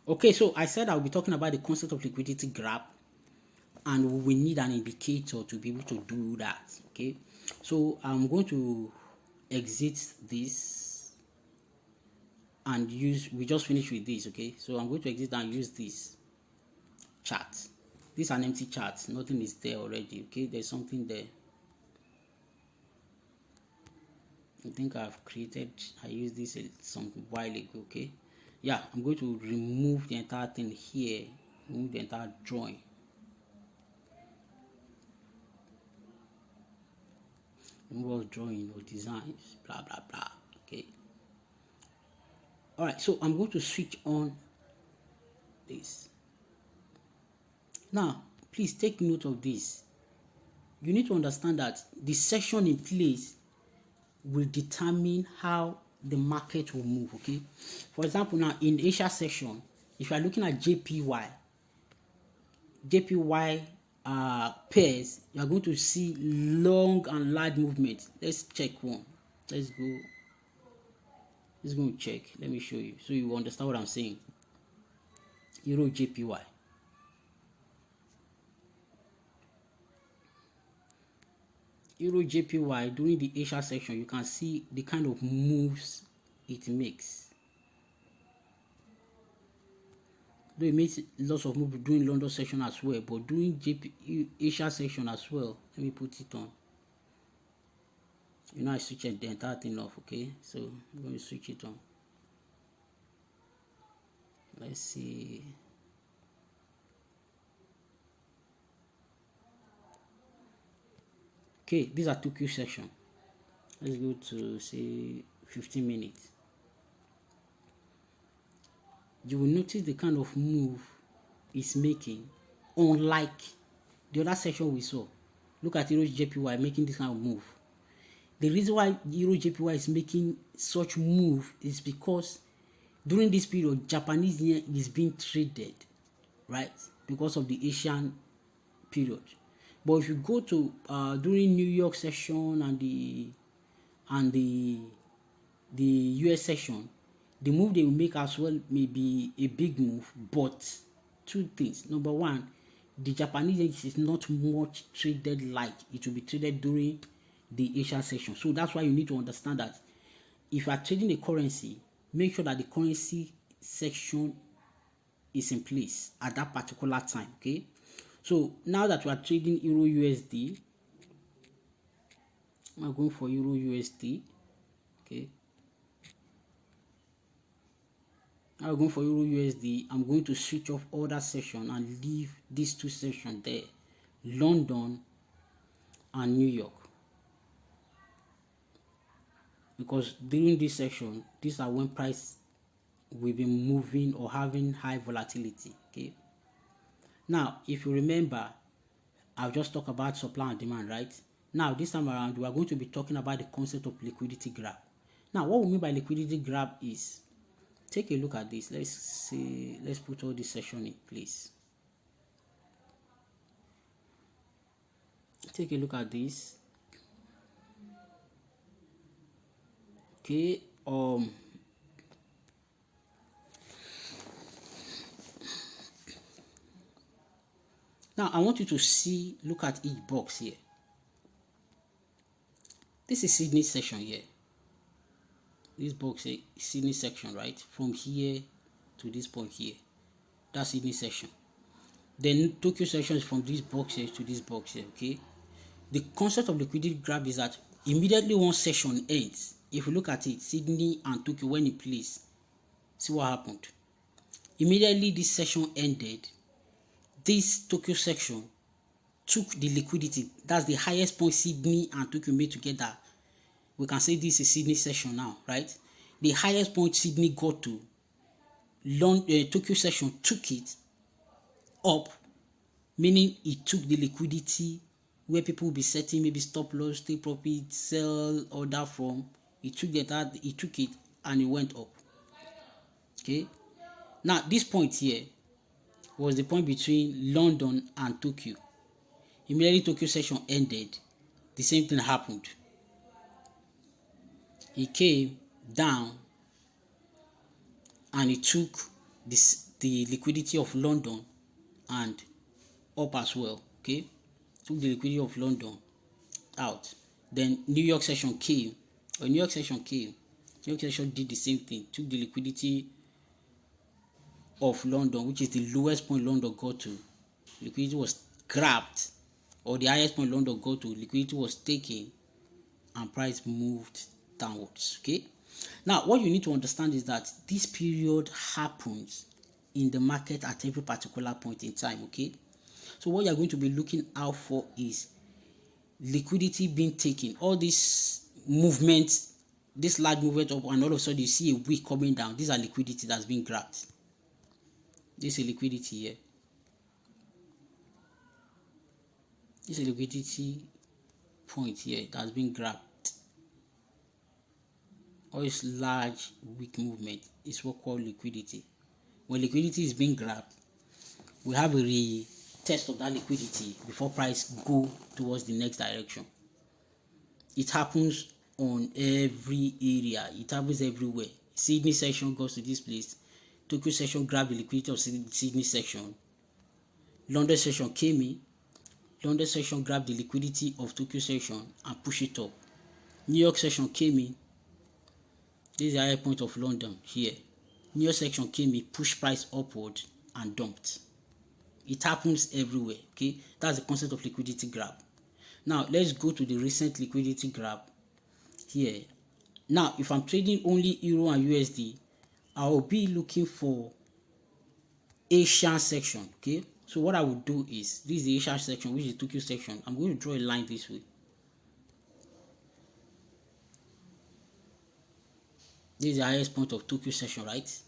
Okay, so I said I'll be talking about the concept of liquidity graph, and we need an indicator to be able to do that. Okay, so I'm going to exit this and use, we just finished with this. Okay, so I'm going to exit and use this chart. This is an empty chart, nothing is there already. Okay, there's something there. I think I used this some while ago. Okay, yeah, I'm going to remove the entire thing here, remove the entire drawing. Remove drawing or designs, blah blah blah. Okay, all right, so I'm going to switch on this. Now please take note of this. You need to understand that the section in place will determine how the market will move. Okay, for example, now in Asia section, if you are looking at JPY pairs, you are going to see long and large movement. Let's check one. Let's go check. Let me show you so you understand what I'm saying. Euro JPY. Euro JPY during the Asia section, you can see the kind of moves it makes. Though it makes lots of moves during London section as well, but during Asia section as well. Let me put it on. I switch the entire thing off. Okay, so I'm going to switch it on. Let's see. Okay, these are Tokyo section. Let's go to say 15 minutes. You will notice the kind of move it's making, unlike the other section we saw. Look at Euro JPY making this kind of move. The reason why Euro JPY is making such move is because during this period, Japanese yen is being traded, right? Because of the Asian period. But if you go to during New York session and the US session, the move they will make as well may be a big move, but two things. Number one, the Japanese yen is not much traded like it will be traded during the Asian session. So that's why you need to understand that if you are trading a currency, make sure that the currency section is in place at that particular time. Okay, so now that we are trading Euro USD, I'm going for Euro USD. Okay, now we're going for Euro USD. I'm going to switch off all that section and leave these two sections there, London and New York, because during this section, these are when price will be moving or having high volatility. Okay, now if you remember, I'll just talk about supply and demand, right? Now this time around, we are going to be talking about the concept of liquidity graph. Now what we mean by liquidity graph is, take a look at this. Let's put all this section in place. Take a look at this. Okay, now I want you to look at each box here. This is Sydney section here. This box is Sydney section, right? From here to this point here, that's Sydney section. Then Tokyo section is from this box here to this box here. Okay, the concept of liquidity graph is that immediately one session ends, if you look at it, Sydney and Tokyo when in place, see what happened. Immediately this session ended, this Tokyo section took the liquidity. That's the highest point Sydney and Tokyo made together. We can say this is Sydney session now, right? The highest point Sydney got to, Tokyo session took it up, meaning it took the liquidity where people will be setting maybe stop loss, take profit, sell, order from. It took it and it went up. Okay, now this point here was the point between London and Tokyo. Immediately Tokyo session ended, the same thing happened. It came down and it took the the liquidity of London and up as well. Okay, took the liquidity of London out. Then New York session came. When New York session came, New York session did the same thing. Took the liquidity of London, which is the lowest point London got to. Liquidity was grabbed, or the highest point London got to. Liquidity was taken, and price moved downwards. Okay. Now, what you need to understand is that this period happens in the market at every particular point in time. Okay. So what you are going to be looking out for is liquidity being taken. All this movement, this large movement up, and all of a sudden you see a wick coming down. These are liquidity that's been grabbed. This is liquidity here. This is a liquidity point here that's been grabbed. All this large wick movement is what we call liquidity. When liquidity is being grabbed, we have a retest of that liquidity before price go towards the next direction. It happens on every area. It happens everywhere. Sydney session goes to this place. Tokyo session grab the liquidity of Sydney session. London session came in. London session grabbed the liquidity of Tokyo session and push it up. New York session came in. This is the high point of London here. New York session came in, pushed price upward and dumped. It happens everywhere. Okay, that's the concept of liquidity grab. Now let's go to the recent liquidity grab here. Now, if I'm trading only Euro and USD, I will be looking for Asian section. Okay, so what I will do is, this is the Asian section, which is Tokyo section. I'm going to draw a line this way. This is the highest point of Tokyo session, right?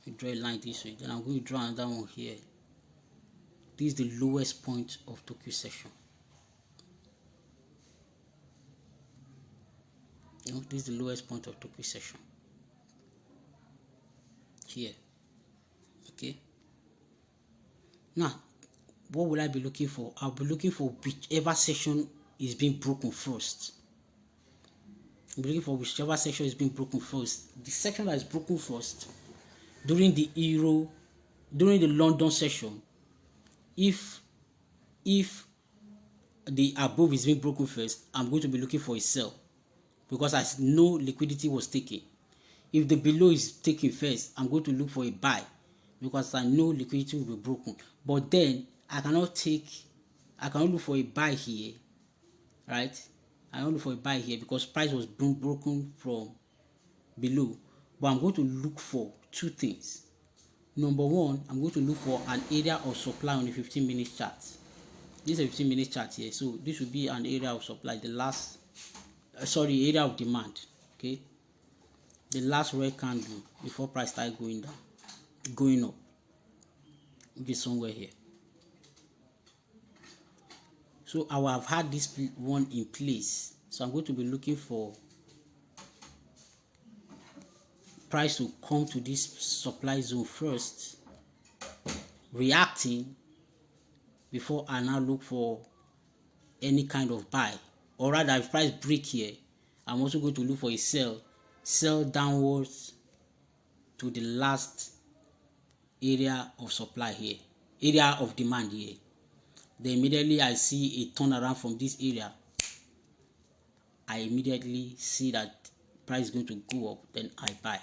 You draw a line this way. Then I'm going to draw another one here. This is the lowest point of Tokyo session. This is the lowest point of Tokyo session. Here. Okay. Now, what will I be looking for? I'll be looking for whichever section is being broken first. I'm looking for whichever section is being broken first. The section that is broken first during the London session, if the above is being broken first, I'm going to be looking for a sell, because I know liquidity was taken. If the below is taken first, I'm going to look for a buy, because I know liquidity will be broken. But then I cannot look for a buy here, right? I don't look for a buy here because price was broken from below. But I'm going to look for two things. Number one, I'm going to look for an area of supply on the 15-minute chart. This is a 15-minute chart here, so this will be an area of supply. Area of demand. Okay, the last red candle before price start going up, which is somewhere here. So I will have had this one in place. So I'm going to be looking for price to come to this supply zone first, reacting before I now look for any kind of buy. Or rather, if price break here, I'm also going to look for a sell downwards to the last area of supply here, area of demand here. Then immediately I see a turnaround from this area. I immediately see that price is going to go up, then I buy.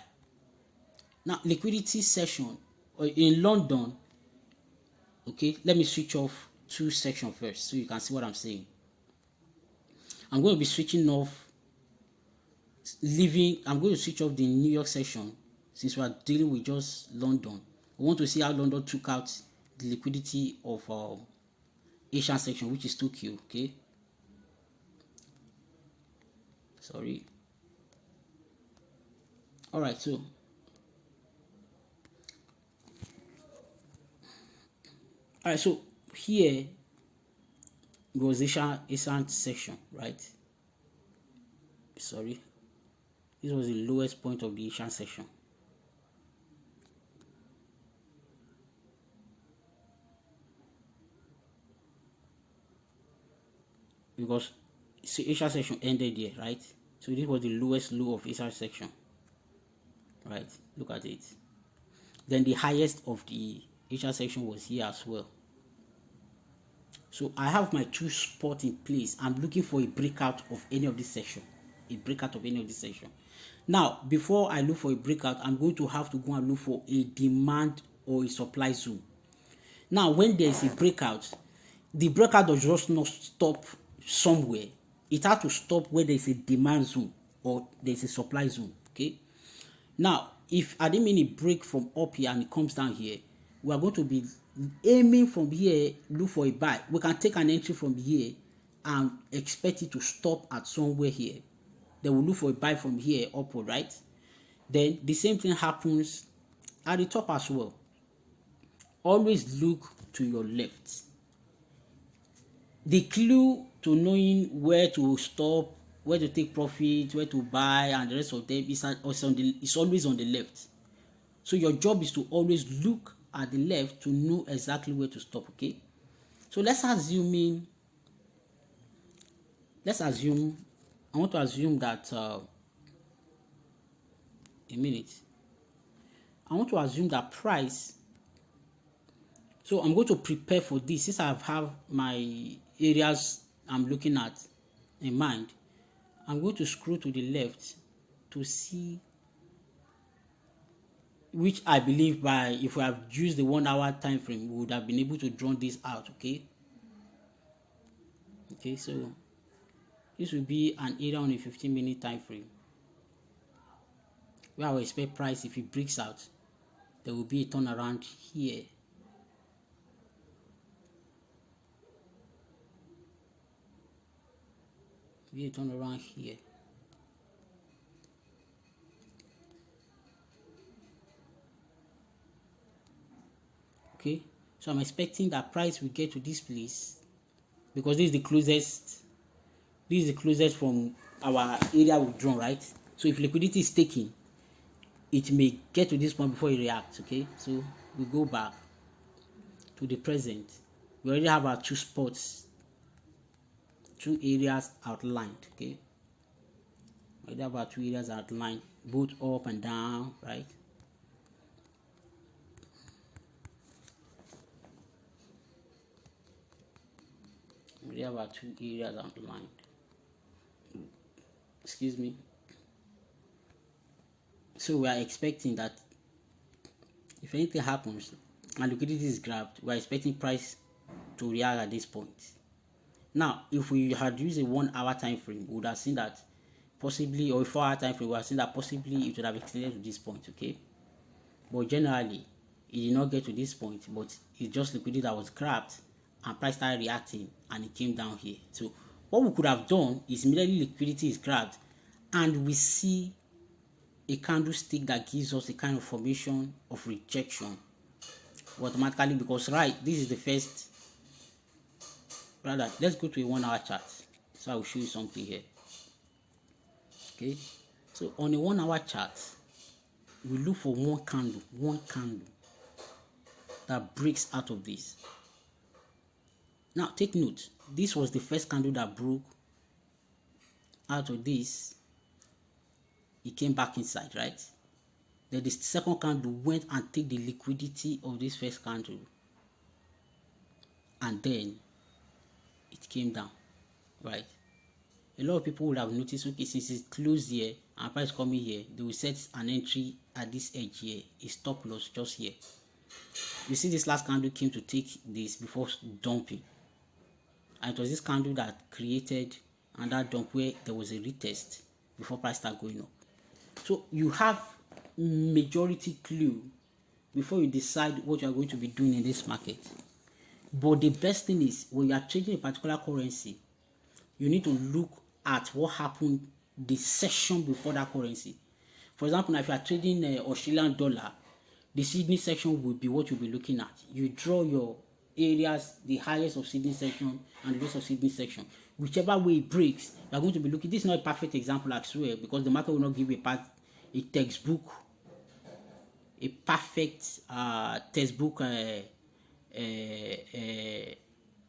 Now, liquidity session in London. Okay, let me switch off two sections first so you can see what I'm saying. I'm going to be switching off, I'm going to switch off the New York session since we are dealing with just London. We want to see how London took out the liquidity of Asian section, which is Tokyo. Okay, sorry. All right, so here was Asian section, right? Sorry, this was the lowest point of the Asian section. Because Asian section ended here, right? So this was the lowest low of Asian section, right? Look at it. Then the highest of the HR section was here as well. So I have my two spots in place. I'm looking for a breakout of any of this section. A breakout of any of this section. Now, before I look for a breakout, I'm going to have to go and look for a demand or a supply zone. Now, when there is a breakout, the breakout does just not stop somewhere. It has to stop where there is a demand zone or there is a supply zone. Okay. Now, if I didn't mean it break from up here and it comes down here, we are going to be aiming from here, look for a buy. We can take an entry from here and expect it to stop at somewhere here. Then we'll look for a buy from here upward, right? Then the same thing happens at the top as well. Always look to your left. The clue to knowing where to stop, where to take profit, where to buy, and the rest of them is always on the left. So your job is to always look at the left to know exactly where to stop. Okay. So let's assume. I want to assume that a minute. I want to assume that price. So I'm going to prepare for this. Since I have my areas I'm looking at in mind, I'm going to scroll to the left to see which I believe by if we have used the 1 hour time frame, we would have been able to draw this out. Okay. Okay, so this will be an area on a 15-minute time frame where I will expect price, if it breaks out, there will be a turnaround here. Be a turnaround here. Okay, so I'm expecting that price will get to this place because this is the closest. This is the closest from our area we've drawn, right? So if liquidity is taking, it may get to this point before it reacts. Okay, so we go back to the present. We already have our two spots, two areas outlined. Okay, we already have our two areas outlined, both up and down, right? We have our two areas outlined. Excuse me. So we are expecting that if anything happens and liquidity is grabbed, we are expecting price to react at this point. Now, if we had used a 1 hour time frame, we would have seen that possibly, or a 4 hour time frame, we would have seen that possibly it would have extended to this point. Okay, but generally it did not get to this point, but it's just liquidity that was grabbed and price started reacting and it came down here. So what we could have done is immediately liquidity is grabbed and we see a candlestick that gives us a kind of formation of rejection automatically, because this is the first. Rather, let's go to a 1 hour chart. So I will show you something here. Okay, so on a 1 hour chart, we look for one candle that breaks out of this. Now take note, this was the first candle that broke out of this. It came back inside, right? Then the second candle went and take the liquidity of this first candle, and then it came down, right? A lot of people would have noticed, okay, since it's closed here and price coming here, they will set an entry at this edge here, a stop loss just here. You see, this last candle came to take this before dumping, and it was this candle that created another dump where there was a retest before price start going up. So you have majority clue before you decide what you are going to be doing in this market. But the best thing is, when you are trading a particular currency, you need to look at what happened the session before that currency. For example, now if you are trading Australian dollar, the Sydney section will be what you'll be looking at. You draw your areas, the highest of Sydney section and the lowest of Sydney section. Whichever way it breaks, you are going to be looking. This is not a perfect example, I swear, because the market will not give you a textbook, a perfect textbook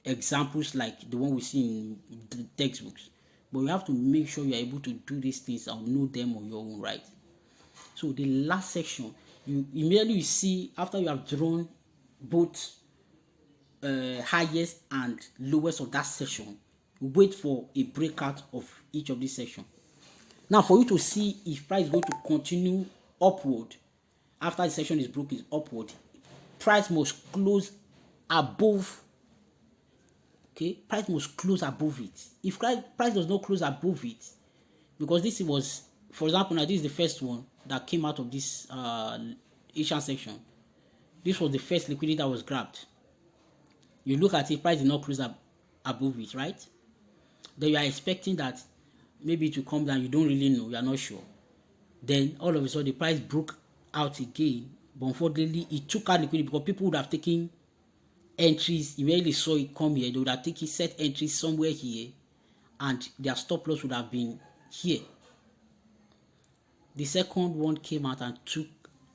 examples like the one we see in the textbooks. But you have to make sure you are able to do these things and know them on your own, right? So the last section, You immediately you see after you have drawn both highest and lowest of that session, you wait for a breakout of each of these sessions. Now for you to see if price is going to continue upward after the session is broken upward, price must close above. Okay, price must close above it. If price does not close above it, because this was, for example, now this is the first one that came out of this Asian section. This was the first liquidity that was grabbed. You look at it, price did not close above it, right? Then you are expecting that maybe it will come down. You don't really know. You are not sure. Then all of a sudden the price broke out again, but unfortunately it took out liquidity because people would have taken entries. Immediately saw it come here, they would have taken set entries somewhere here, and their stop loss would have been here. The second one came out and took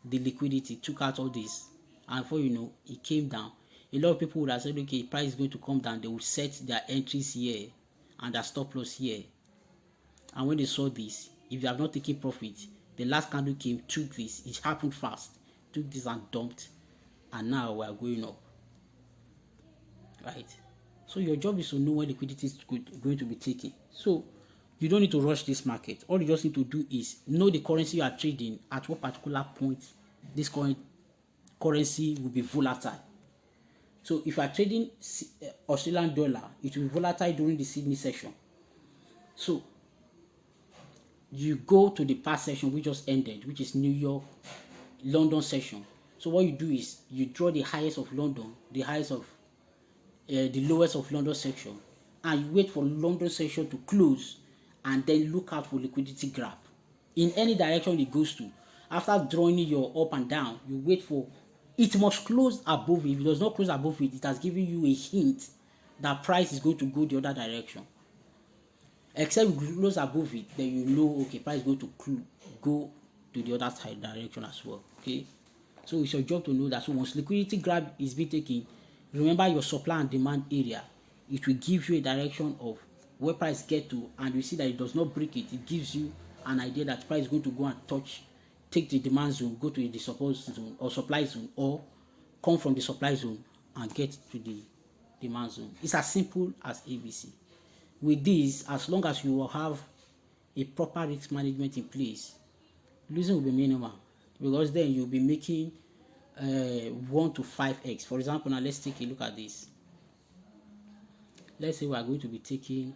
the liquidity, took out all this, and before you know, it came down. A lot of people would have said, okay, price is going to come down. They would set their entries here and their stop loss here. And when they saw this, if you have not taken profit, the last candle came, took this. It happened fast, took this and dumped, and now we are going up. Right? So your job is to know when liquidity is going to be taken. So you don't need to rush this market. All you just need to do is know the currency you are trading, at what particular point this currency will be volatile. So if you are trading Australian dollar, it will be volatile during the Sydney session. So you go to the past session which just ended, which is New York, London session. So what you do is you draw the highest of London, the highest of the lowest of London section, and you wait for London section to close, and then look out for liquidity grab in any direction it goes to. After drawing your up and down, you wait for it must close above it. If it does not close above it, it has given you a hint that price is going to go the other direction. Except you close above it, then you know, okay, price is going to go to the other side direction as well. Okay, so it's your job to know that. So once liquidity grab is being taken, remember your supply and demand area. It will give you a direction of where price get to, and you see that it does not break it. It gives you an idea that price is going to go and take the demand zone, go to the support zone or supply zone, or come from the supply zone and get to the demand zone. It's as simple as ABC. With this, as long as you will have a proper risk management in place, losing will be minimal, because then you'll be making 1 to 5x. For example, now let's take a look at this. Let's say we are going to be taking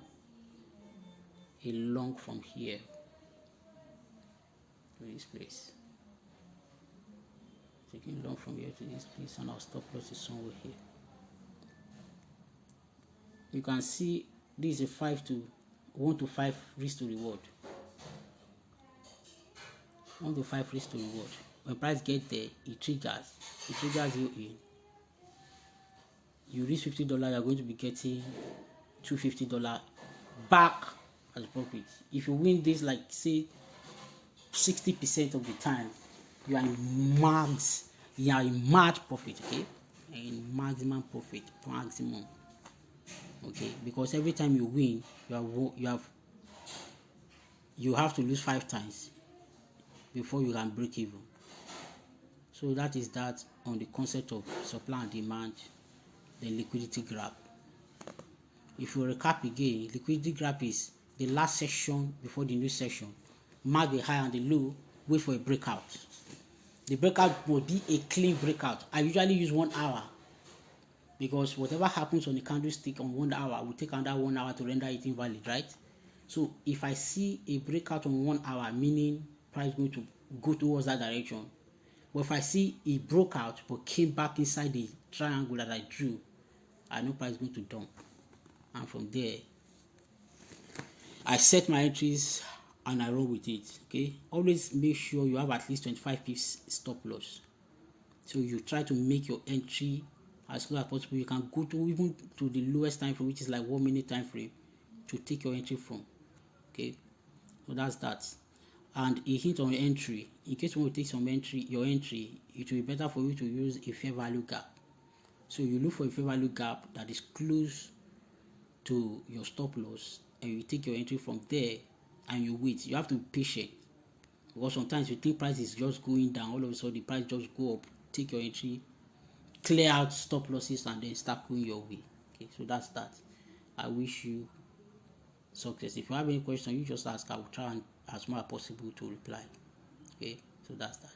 a long from here to this place. Taking long from here to this place, and our stop loss is somewhere here. You can see this is a 1 to 5 risk to reward. 1 to 5 risk to reward. When price get there, it triggers you in. You reach $50, you are going to be getting $250 back as profit. If you win this, like say 60% of the time, you are in mad profit. Okay, in maximum profit, maximum. Okay, because every time you win, you have to lose 5 times before you can break even. So that is that on the concept of supply and demand, then liquidity grab. If you recap again, liquidity grab is the last session before the new session. Mark the high and the low, wait for a breakout. The breakout will be a clean breakout. I usually use 1 hour, because whatever happens on the candlestick on 1 hour will take another 1 hour to render it invalid, right? So if I see a breakout on 1 hour, meaning price going to go towards that direction. But if I see it broke out but came back inside the triangle that I drew, I know price is going to dump. And from there, I set my entries and I roll with it. Okay, always make sure you have at least 25 pips stop loss. So you try to make your entry as low as possible. You can go to even to the lowest time frame, which is like 1 minute time frame, to take your entry from. Okay, so that's that. And a hint on entry, in case you want to take your entry, it will be better for you to use a fair value gap. So you look for a fair value gap that is close to your stop loss, and you take your entry from there, and you wait. You have to be patient. because sometimes you think price is just going down, all of a sudden the price just go up. Take your entry, clear out stop losses, and then start going your way. Okay, so that's that. I wish you success. If you have any question, you just ask. I will try and as much as possible to reply. Okay, so that's that.